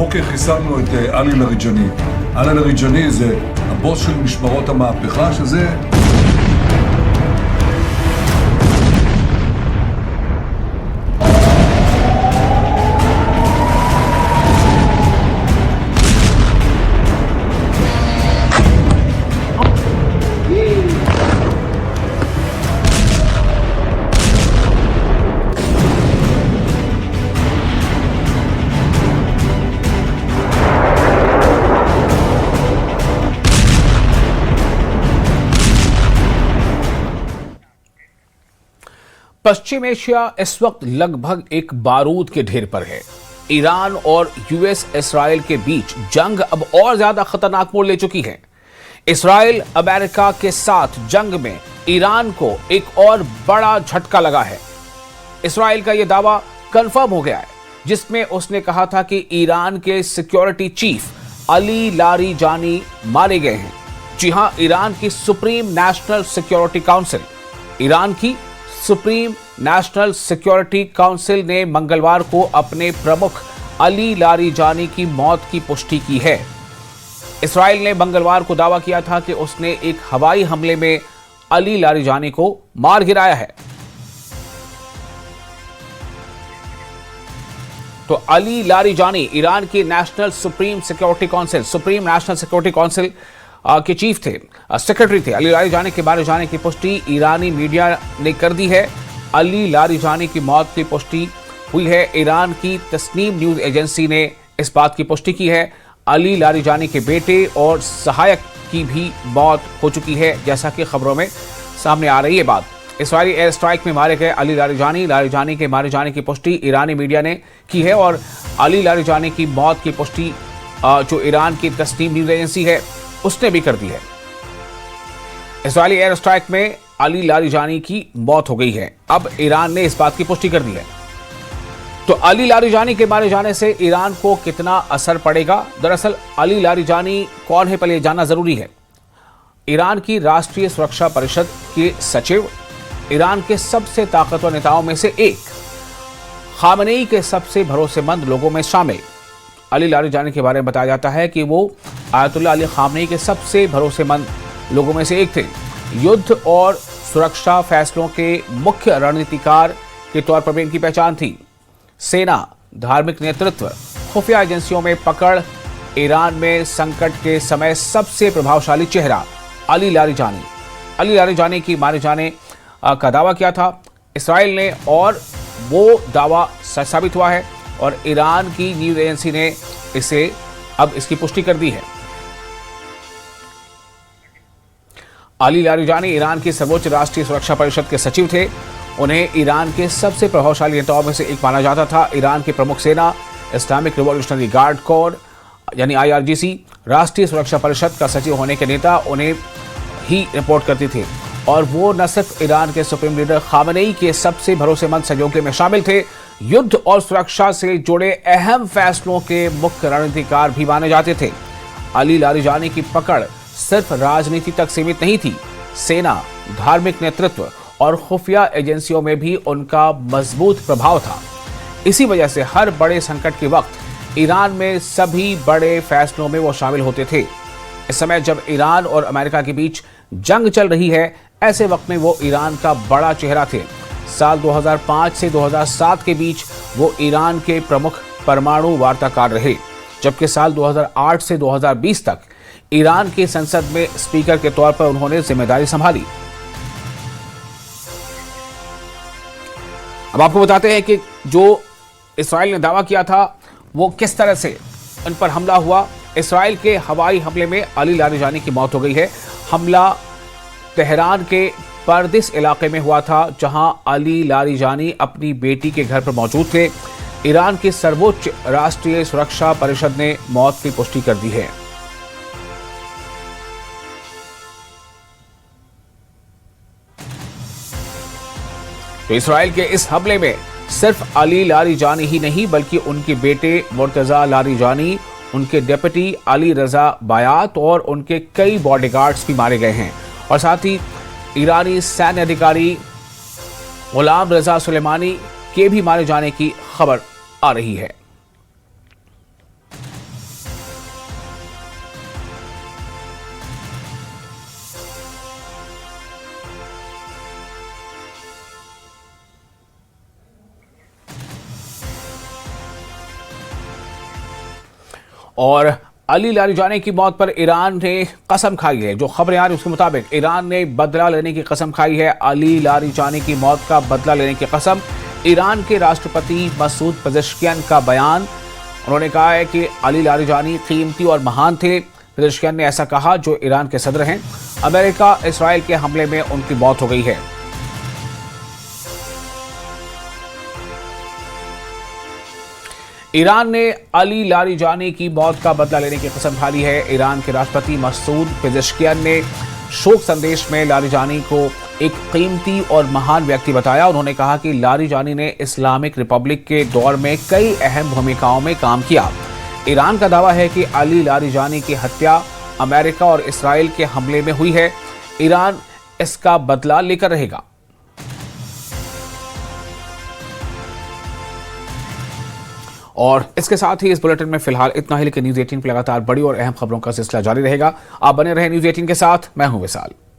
הבוקר חיסלנו את עלי לריג'אני. עלי לריג'אני זה הבוס של משמרות המהפכה, שזה... पश्चिम Asia इस वक्त लगभग एक बारूद के ढेर पर है। ईरान और यूएस इसराइल के बीच जंग अब और ज्यादा खतरनाक मोड़ ले चुकी है। इसराइल अमेरिका के साथ जंग में ईरान को एक और बड़ा झटका लगा है। इसराइल का यह दावा कंफर्म हो गया है, जिसमें उसने कहा था कि ईरान के सिक्योरिटी चीफ अली लारिजानी मारे गए हैं। जी हां, ईरान की सुप्रीम नेशनल सिक्योरिटी काउंसिल ने मंगलवार को अपने प्रमुख अली लारिजानी की मौत की पुष्टि की है। इसराइल ने मंगलवार को दावा किया था कि उसने एक हवाई हमले में अली लारिजानी को मार गिराया है। तो अली लारिजानी ईरान की सुप्रीम नेशनल सिक्योरिटी काउंसिल के चीफ थे, सेक्रेटरी थे। अली लारिजानी के मारे जाने की पुष्टि ईरानी मीडिया ने कर दी है। अली लारिजानी की मौत की पुष्टि हुई है। ईरान की तस्नीम न्यूज एजेंसी ने इस बात की पुष्टि की है। अली लारिजानी के बेटे और सहायक की भी मौत हो चुकी है, जैसा कि खबरों में सामने आ रही है बात। इसराइली एयर स्ट्राइक में मारे गए अली लारिजानी के मारे जाने की पुष्टि ईरानी मीडिया ने की है और अली लारिजानी की मौत की पुष्टि जो ईरान की तस्नीम न्यूज एजेंसी है उसने भी कर दी है। इसराइली एयर स्ट्राइक में अली लारिजानी की मौत हो गई है। अब ईरान ने इस बात की पुष्टि कर दी है। तो अली लारिजानी के मारे जाने से ईरान को कितना असर पड़ेगा? दरअसल अली लारिजानी कौन है, पहले जानना जरूरी है। ईरान की राष्ट्रीय सुरक्षा परिषद के सचिव, ईरान के सबसे ताकतवर नेताओं में से एक, खामनेई के सबसे भरोसेमंद लोगों में शामिल। अली लारिजानी के बारे में बताया जाता है कि वो आयतुल्लाह अली खामनेई के सबसे भरोसेमंद लोगों में से एक थे। युद्ध और सुरक्षा फैसलों के मुख्य रणनीतिकार के तौर पर भी इनकी पहचान थी। सेना, धार्मिक नेतृत्व, खुफिया एजेंसियों में पकड़, ईरान में संकट के समय सबसे प्रभावशाली चेहरा अली लारिजानी की मारे जाने का दावा किया था इसराइल ने, और वो दावा सच साबित हुआ है और ईरान की न्यूज एजेंसी ने इसे अब इसकी पुष्टि कर दी है। अली लारिजानी ईरान की सर्वोच्च राष्ट्रीय सुरक्षा परिषद के सचिव थे। उन्हें ईरान के सबसे प्रभावशाली नेताओं में से एक माना जाता था। ईरान की प्रमुख सेना, इस्लामिक रिवॉल्यूशनरी गार्ड कोर यानी IRGC, राष्ट्रीय सुरक्षा परिषद का सचिव होने के नेता उन्हें ही रिपोर्ट करती थी और वो न सिर्फ ईरान के सुप्रीम लीडर खामनेई के सबसे भरोसेमंद सहयोगियों में शामिल थे, युद्ध और सुरक्षा से जुड़े अहम फैसलों के मुख्य रणनीतिकार भी माने जाते थे। अली लारिजानी की पकड़ सिर्फ राजनीति तक सीमित नहीं थी। सेना, धार्मिक नेतृत्व और खुफिया एजेंसियों में भी उनका मजबूत प्रभाव था। इसी वजह से हर बड़े संकट के वक्त ईरान में सभी बड़े फैसलों में वो शामिल होते थे। इस समय जब ईरान और अमेरिका के बीच जंग चल रही है, ऐसे वक्त में वो ईरान का बड़ा चेहरा थे। साल 2005 से 2007 के बीच वो ईरान के प्रमुख परमाणु वार्ताकार रहे, जबकि साल 2008 से 2020 तक ईरान की संसद में स्पीकर के तौर पर उन्होंने जिम्मेदारी संभाली। अब आपको बताते हैं कि जो इसराइल ने दावा किया था वो किस तरह से उन पर हमला हुआ। इसराइल के हवाई हमले में अली लारिजानी की मौत हो गई है। हमला तेहरान के परदिस इलाके में हुआ था, जहां अली लारिजानी अपनी बेटी के घर पर मौजूद थे। ईरान की सर्वोच्च राष्ट्रीय सुरक्षा परिषद ने मौत की पुष्टि कर दी है। तो इसराइल के इस हमले में सिर्फ अली लारिजानी ही नहीं, बल्कि उनके बेटे मुर्तजा लारिजानी, उनके डिप्टी अली रजा बायात और उनके कई बॉडीगार्ड्स भी मारे गए हैं। और साथ ही ईरानी सैन्य अधिकारी गुलाम रजा सुलेमानी के भी मारे जाने की खबर आ रही है। और अली लारिजानी की मौत पर ईरान ने कसम खाई है। जो खबरें आ रही उसके मुताबिक ईरान ने बदला लेने की कसम खाई है। अली लारिजानी की मौत का बदला लेने की कसम। ईरान के राष्ट्रपति मसूद पेजेश्कियान का बयान, उन्होंने कहा है कि अली लारिजानी कीमती और महान थे। पेजेश्कियान ने ऐसा कहा जो ईरान के सदर हैं। अमेरिका इसराइल के हमले में उनकी मौत हो गई है। ईरान ने अली लारिजानी की मौत का बदला लेने की कसम खा ली है। ईरान के राष्ट्रपति मसूद पेजेश्कियान ने शोक संदेश में लारिजानी को एक कीमती और महान व्यक्ति बताया। उन्होंने कहा कि लारिजानी ने इस्लामिक रिपब्लिक के दौर में कई अहम भूमिकाओं में काम किया। ईरान का दावा है कि अली लारिजानी की हत्या अमेरिका और इसराइल के हमले में हुई है। ईरान इसका बदला लेकर रहेगा। और इसके साथ ही इस बुलेटिन में फिलहाल इतना ही, लेकिन न्यूज़ 18 पर लगातार बड़ी और अहम खबरों का सिलसिला जारी रहेगा। आप बने रहें न्यूज़ 18 के साथ। मैं हूं विशाल।